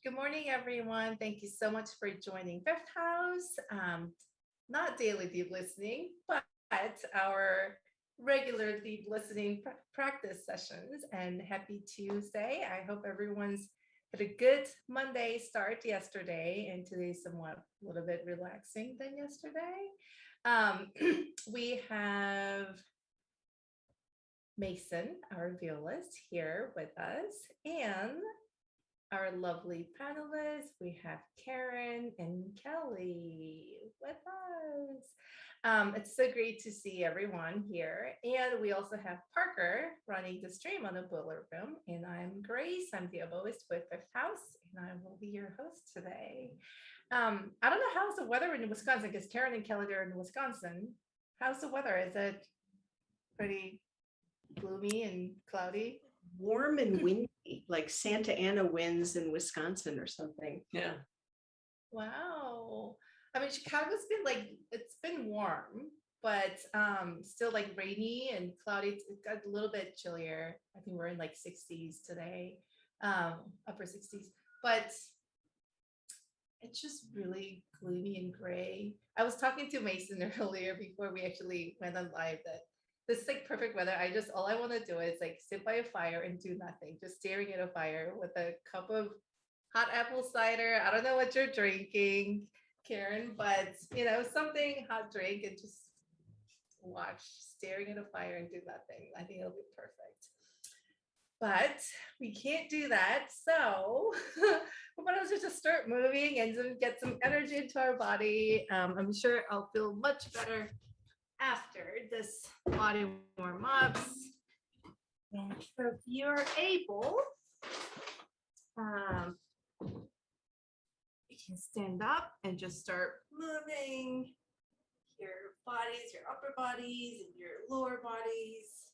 Good morning, everyone. Thank you so much for joining Fifth House. Not daily deep listening, but our regular deep listening practice sessions. And happy Tuesday. I hope everyone's had a good Monday start yesterday, and today's somewhat a little bit relaxing than yesterday. Um, we have Mason, our violist, here with us, and our lovely panelists. We have Karen and Kelly with us. It's so great to see everyone here. And we also have Parker running the stream on the Boiler Room. And I'm Grace. I'm the oboist with Fifth House, and I will be your host today. I don't know how's the weather in Wisconsin because Karen and Kelly are in Wisconsin. How's the weather? Is it pretty gloomy and cloudy? Warm and windy, like Santa Ana winds in Wisconsin or something. Yeah. Wow. I mean, Chicago's been it's been warm, but still like rainy and cloudy. It got a little bit chillier. I think we're in like 60s today, upper 60s, but it's just really gloomy and gray. I was talking to Mason earlier before we actually went on live that this is like perfect weather. All I want to do is like sit by a fire and do nothing, just staring at a fire with a cup of hot apple cider. I don't know what you're drinking, Karen, but something hot drink and just watch, staring at a fire and do nothing. I think it'll be perfect. But we can't do that. So why don't we just start moving and get some energy into our body? I'm sure I'll feel much better after this body warm-ups. And so if you're able, you can stand up and just start moving your bodies, your upper bodies and your lower bodies,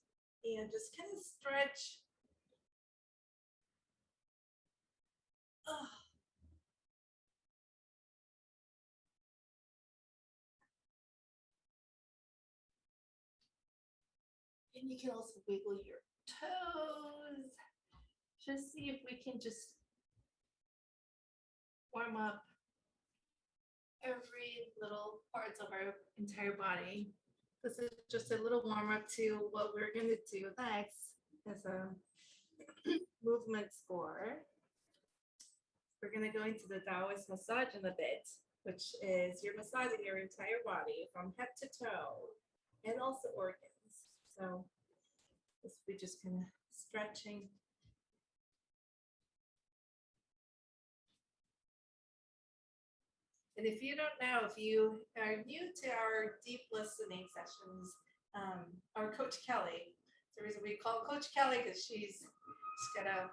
and just kind of stretch. And you can also wiggle your toes. Just see if we can just warm up every little parts of our entire body. This is just a little warm up to what we're going to do next as a movement score. We're going to go into the Taoist massage in a bit, which is you're massaging your entire body from head to toe and also organs. So this will be just kind of stretching. And if you don't know, if you are new to our deep listening sessions, our Coach Kelly, the reason we call Coach Kelly because she's got a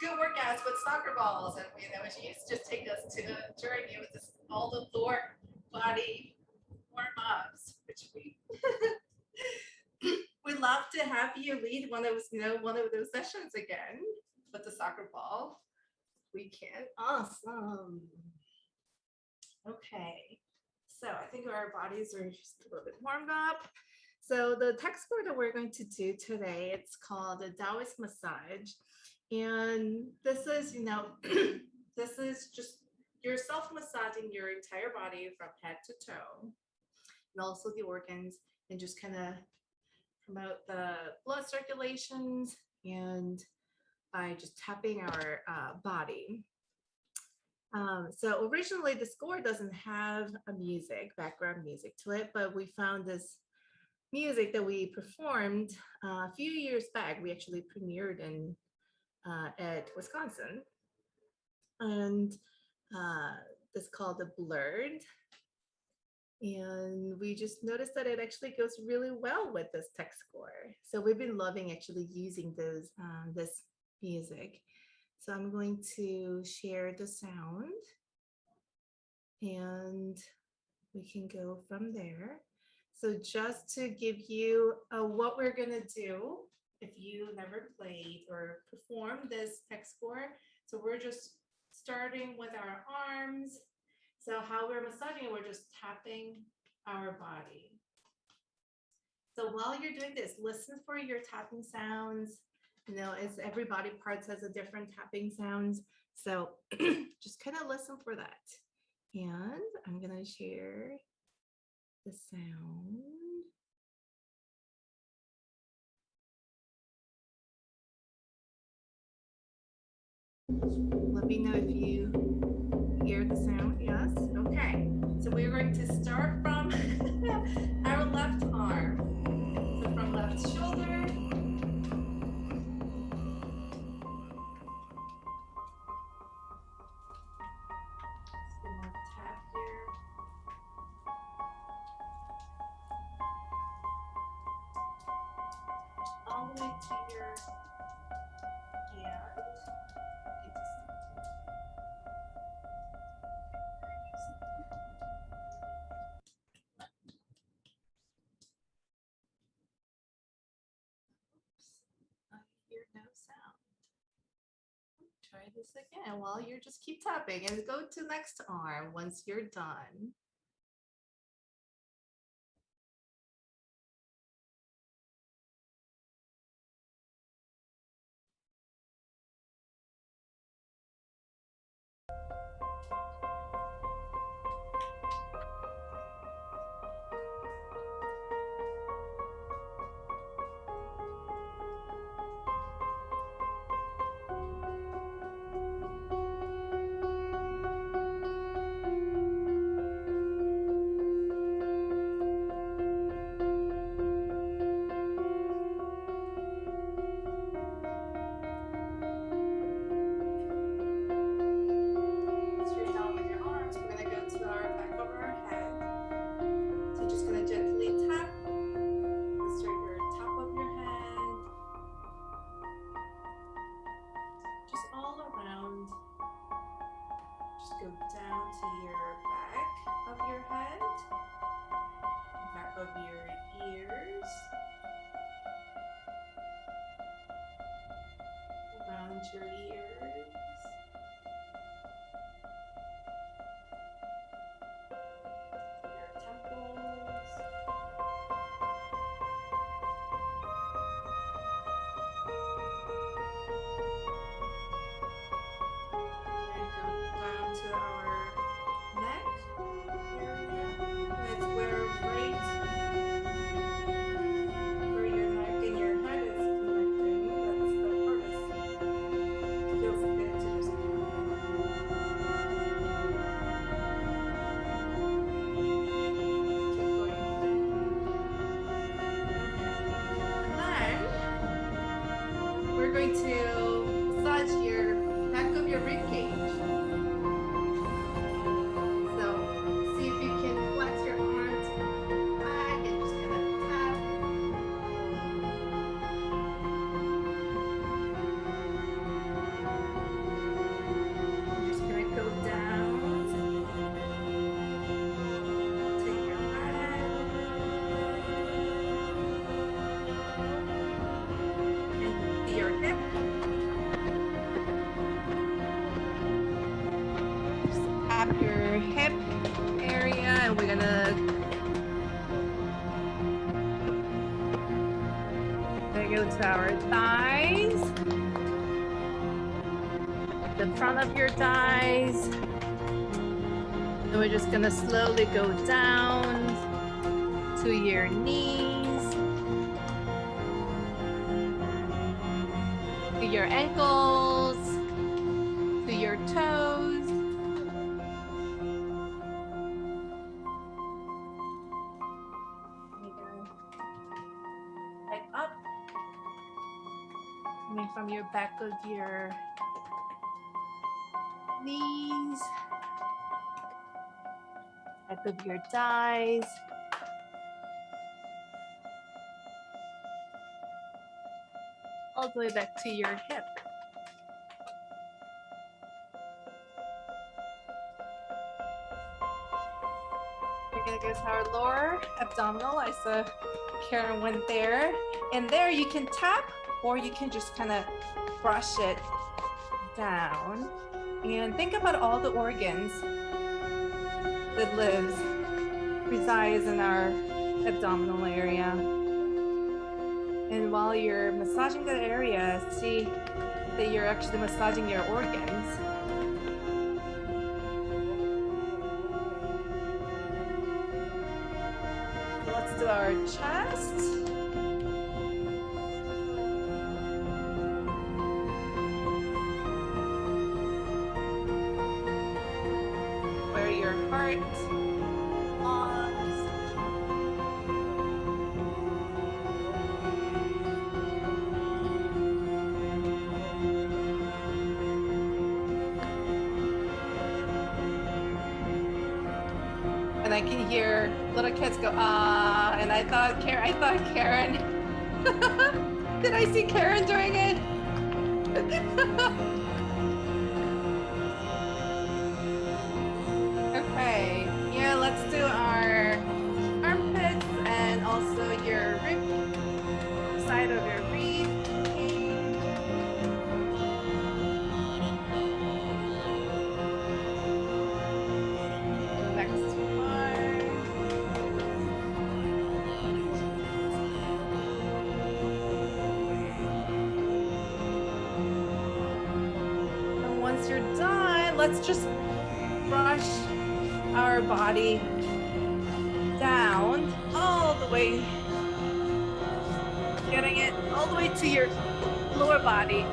good workouts with soccer balls, and she used to just take us to a journey with all the lower body warm-ups, which we we'd love to have you lead one of those sessions again with the soccer ball. We can. Awesome. Okay, so I think our bodies are just a little bit warmed up. So the text score that we're going to do today, it's called the Taoist massage. And this is, this is just you're self-massaging your entire body from head to toe, and also the organs, and just kind of promote the blood circulations and by just tapping our body. So originally the score doesn't have a background music to it, but we found this music that we performed a few years back. We actually premiered at Wisconsin, and it's called The Blurred. And we just noticed that it actually goes really well with this text score. So we've been loving actually using this music. So I'm going to share the sound and we can go from there. So just to give you what we're gonna do, if you never played or performed this text score, so we're just starting with our arms. So how we're massaging, we're just tapping our body. So while you're doing this, listen for your tapping sounds. You know, it's every body parts has a different tapping sounds. So just kind of listen for that. And I'm gonna share the sound. Let me know if you hear the sound. Yes. Okay. So we're going to start from our left arm. So from left shoulder. Just gonna tap here. All the way to your hand. I hear no sound. Try this again while you just keep tapping and go to next arm once you're done. Go down to your back of your head, back of your ears, around your ears, your temples, to our neck area. That's where right where your neck and your head is connecting. That's the hardest. It feels good to just keep going down. And then we're going to massage your back of your rib cage. Your hip area, and we're gonna go to our thighs, the front of your thighs, and we're just gonna slowly go down to your knees, to your ankles, to your toes. Coming from your back of your knees, back of your thighs, all the way back to your hip. We're gonna go to our lower abdominal. I saw Karen went there, and there you can tap, or you can just kind of brush it down. And think about all the organs that resides in our abdominal area. And while you're massaging that area, see that you're actually massaging your organs. Let's do our chest. Where your heart, lungs. And I can hear little kids go, ah, and I thought Karen. Did I see Karen doing it? Okay, yeah, let's do our armpits and also your rib side of your rib cage. Next part. And once you're done, let's just brush our body down all the way, getting it all the way to your lower body.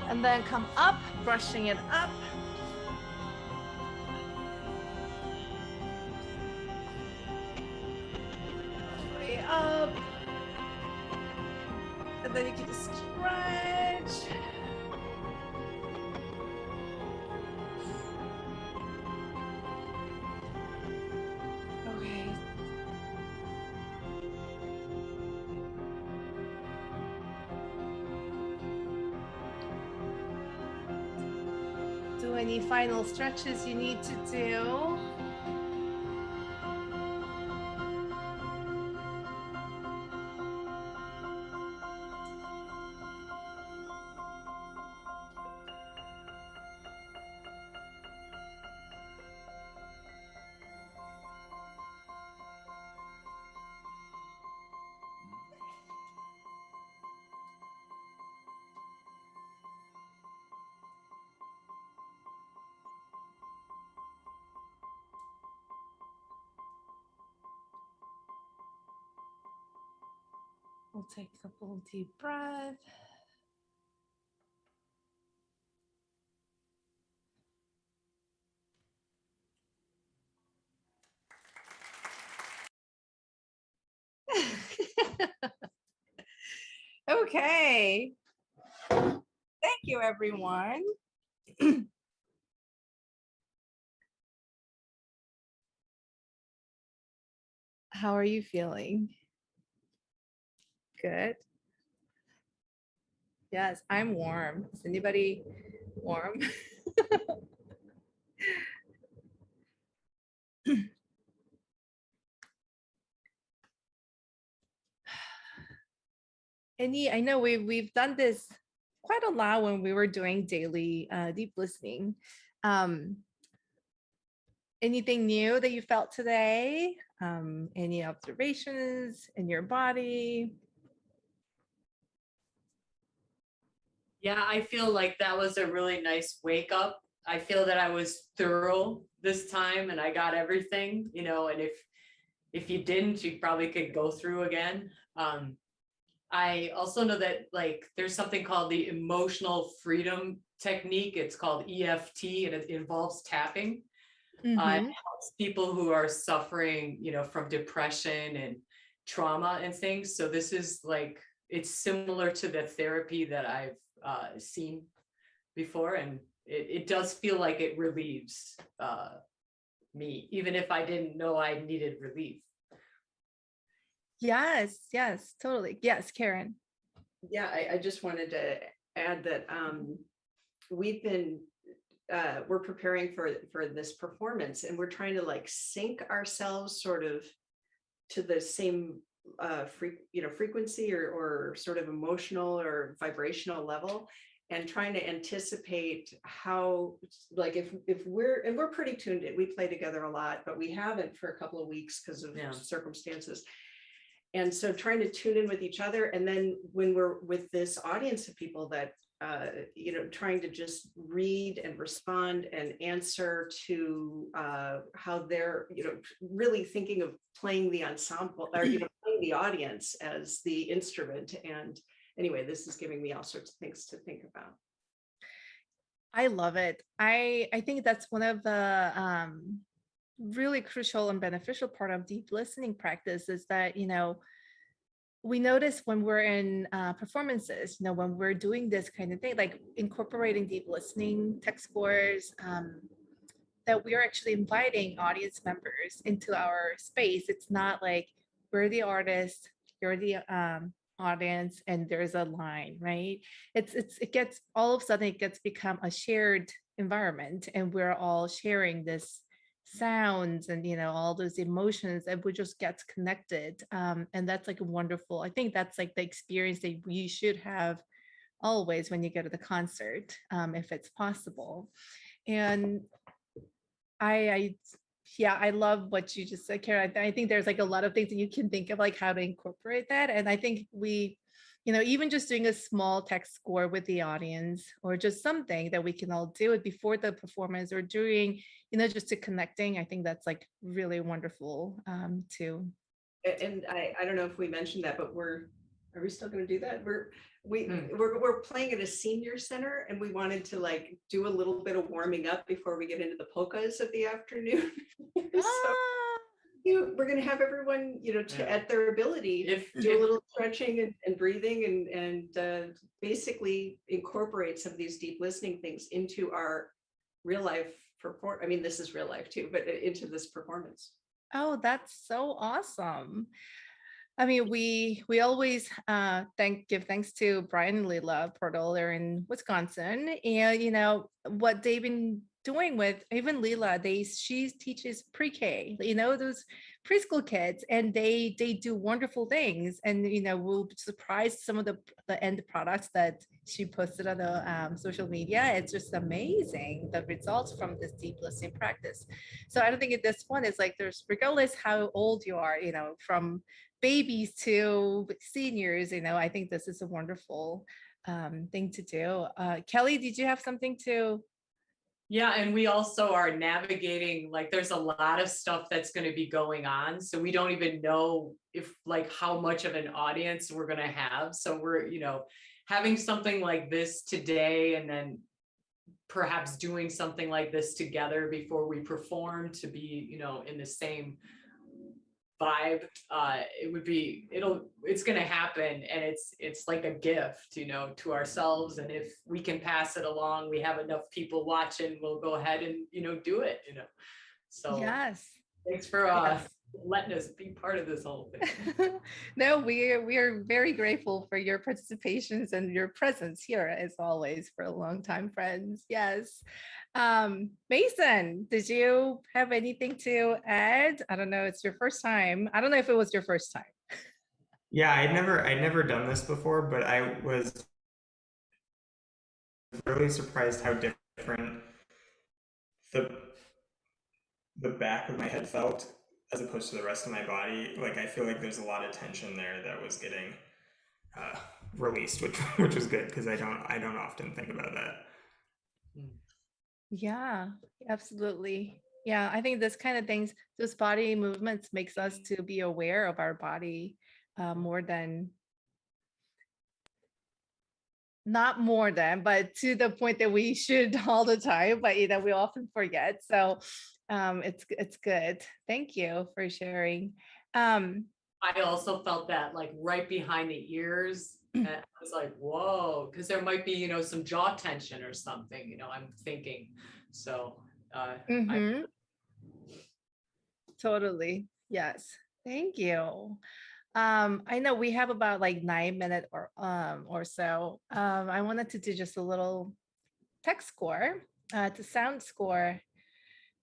And then come up, brushing it up. Way up. And then you can just stretch. Okay. Do any final stretches you need to do. We'll take a couple deep breaths. Okay. Thank you, everyone. How are you feeling? Good. Yes, I'm warm. Is anybody warm? I know we've done this quite a lot when we were doing daily deep listening. Anything new that you felt today? Any observations in your body? Yeah, I feel like that was a really nice wake up. I feel that I was thorough this time and I got everything, and if you didn't, you probably could go through again. I also know that like there's something called the emotional freedom technique. It's called EFT and it involves tapping. It helps people who are suffering, from depression and trauma and things. So this is like, it's similar to the therapy that I've seen before. And it does feel like it relieves me, even if I didn't know I needed relief. Yes, totally. Yes, Karen. Yeah, I just wanted to add that we've been we're preparing for this performance and we're trying to like sync ourselves sort of to the same frequency or sort of emotional or vibrational level. and trying to anticipate how, like, if we're pretty tuned in, we play together a lot, but we haven't for a couple of weeks because of circumstances. And so trying to tune in with each other. And then when we're with this audience of people that, trying to just read and respond and answer to how they're, really thinking of playing the ensemble or, playing the audience as the instrument. And anyway, this is giving me all sorts of things to think about. I love it. I think that's one of the really crucial and beneficial part of deep listening practice is that, we notice when we're in performances, when we're doing this kind of thing, like incorporating deep listening text scores, that we are actually inviting audience members into our space. It's not like we're the artist, you're the audience, and there's a line, right? It gets all of a sudden it gets become a shared environment, and we're all sharing this sounds and all those emotions, and we just gets connected, and that's like a wonderful. I think that's like the experience that we should have always when you go to the concert, if it's possible. And I yeah, I love what you just said, Kara. I think there's like a lot of things that you can think of, like how to incorporate that. And I think we, even just doing a small text score with the audience, or just something that we can all do it before the performance or during, just to connecting. I think that's like really wonderful too. And I don't know if we mentioned that, but are we still going to do that? We're playing at a senior center, and we wanted to like do a little bit of warming up before we get into the polkas of the afternoon. So we're going to have everyone, at their ability, do a little stretching and breathing and basically incorporate some of these deep listening things into our real life I mean, this is real life too, but into this performance. Oh, that's so awesome. I mean, we always give thanks to Brian and Leila Pertl. They're in Wisconsin, and what they've been doing with even Leila, she teaches pre-K, those preschool kids, and they do wonderful things, and we'll surprise some of the end products that she posted on the social media. It's just amazing the results from this deep listening practice. So I don't think at this one is like there's, regardless how old you are, from babies to seniors, I think this is a wonderful thing to do. Kelly, did you have something to? Yeah, and we also are navigating, like there's a lot of stuff that's going to be going on. So we don't even know if like how much of an audience we're going to have. So we're, having something like this today, and then perhaps doing something like this together before we perform to be, in the same vibe. It's going to happen, and it's like a gift, to ourselves. And if we can pass it along, we have enough people watching, we'll go ahead and, do it, so Yes. Thanks for Yes. letting us be part of this whole thing. No, we are very grateful for your participations and your presence here as always for a long time friends. Yes. Mason, did you have anything to add? I don't know, it's your first time. I don't know if it was your first time. Yeah, I'd never done this before, but I was really surprised how different the back of my head felt as opposed to the rest of my body. Like, I feel like there's a lot of tension there that was getting released, which was good, because I don't often think about that. Yeah, absolutely. Yeah, I think this kind of things, those body movements makes us to be aware of our body more than, not more than, but to the point that we should all the time, but we often forget. So it's good. Thank you for sharing. I also felt that like right behind the ears. And I was like, whoa, because there might be, some jaw tension or something, I'm thinking. So totally. Yes. Thank you. I know we have about like 9 minutes or so. I wanted to do just a little text score, to sound score,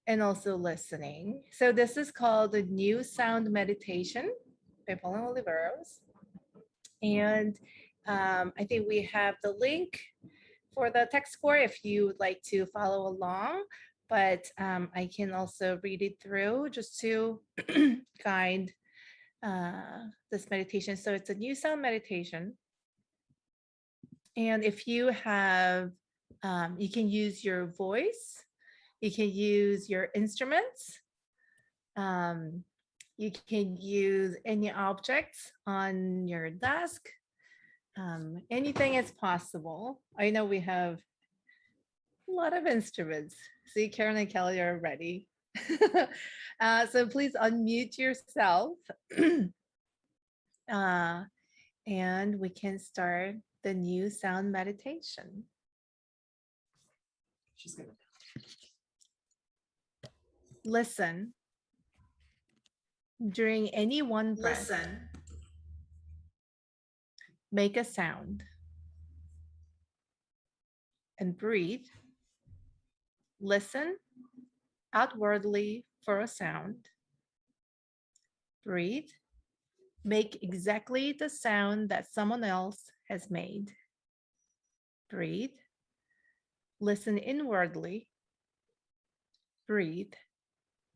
and also listening. So this is called the New Sound Meditation by Pauline Oliveros. And I think we have the link for the text score if you would like to follow along, but I can also read it through just to guide this meditation. So it's a new sound meditation. And if you have, you can use your voice, you can use your instruments, you can use any objects on your desk. Anything is possible. I know we have a lot of instruments. See, Karen and Kelly are ready. So please unmute yourself. And we can start the new sound meditation. She's gonna. Listen. During any one breath, make a sound and breathe. Listen outwardly for a sound. Breathe. Make exactly the sound that someone else has made. Breathe. Listen inwardly. Breathe.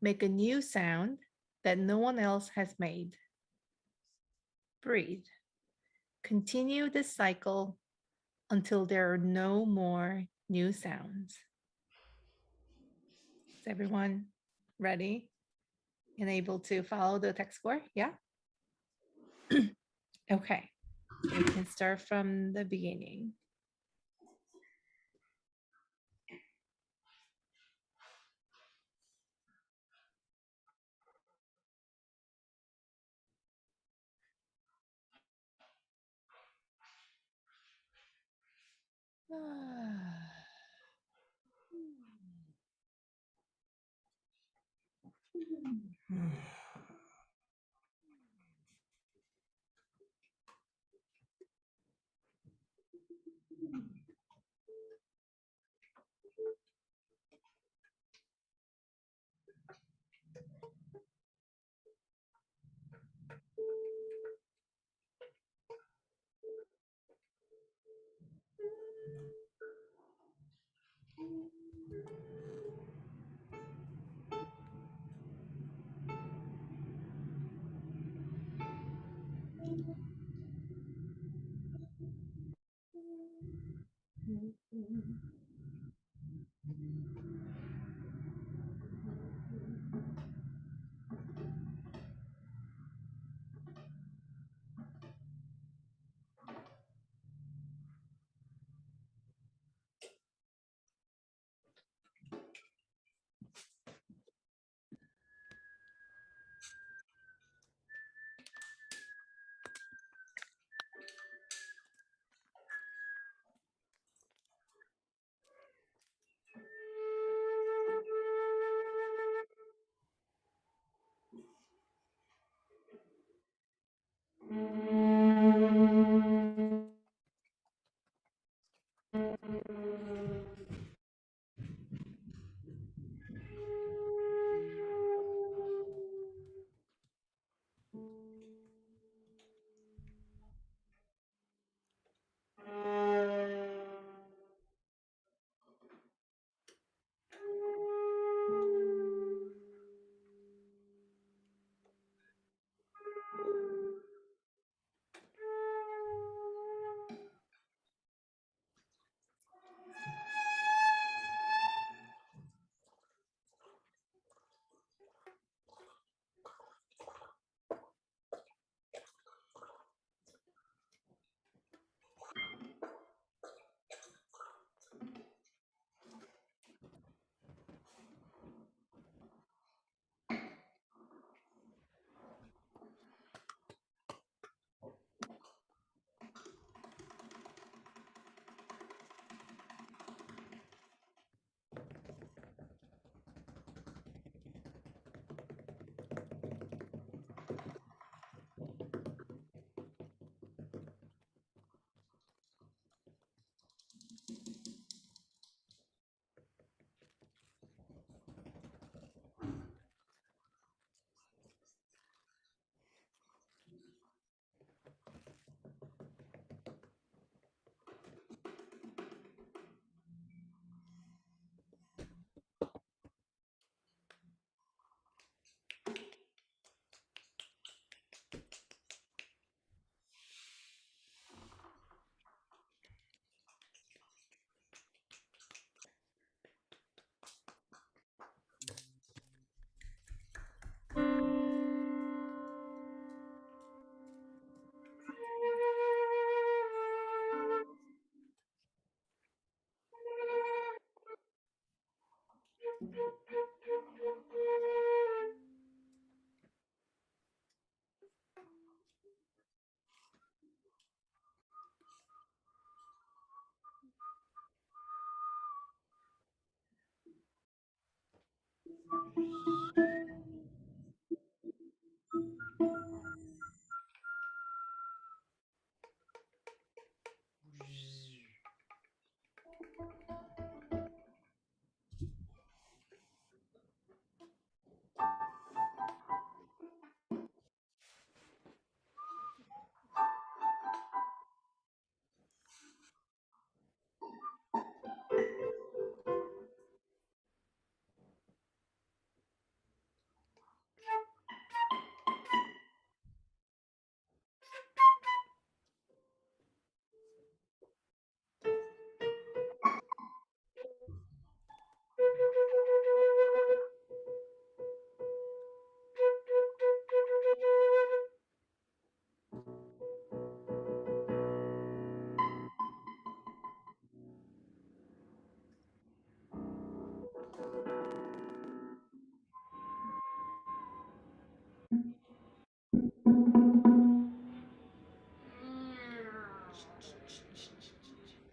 Make a new sound that no one else has made. Breathe. Continue this cycle until there are no more new sounds. Is everyone ready and able to follow the text score? Yeah? Okay. We can start from the beginning.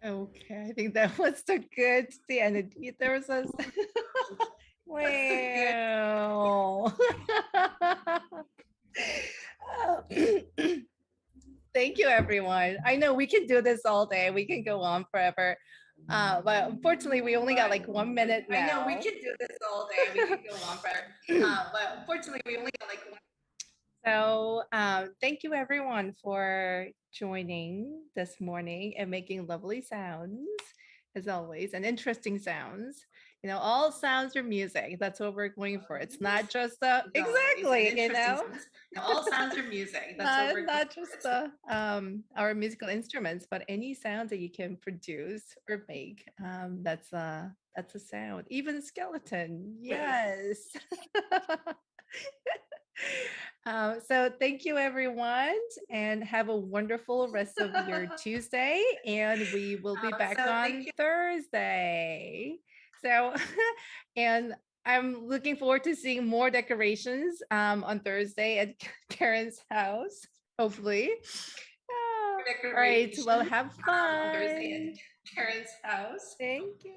Okay, I think that was the energy. There was a wow. Thank you, everyone. I know we can do this all day. We can go on forever. But unfortunately, we only got like 1 minute now. I know we can do this all day. We can go on forever. But unfortunately, we only got like one. So thank you, everyone, for joining this morning and making lovely sounds, as always, and interesting sounds. You know, all sounds are music. That's what we're going for. It's not just exactly, you know. All sounds are music. That's what Not just the our musical instruments, but any sound that you can produce or make. That's a sound. Even skeleton. Yes. So thank you, everyone, and have a wonderful rest of your Tuesday. And we will be back on Thursday. So, and I'm looking forward to seeing more decorations on Thursday at Karen's house, hopefully. All right. Well, have fun. On Thursday at Karen's house. Thank you.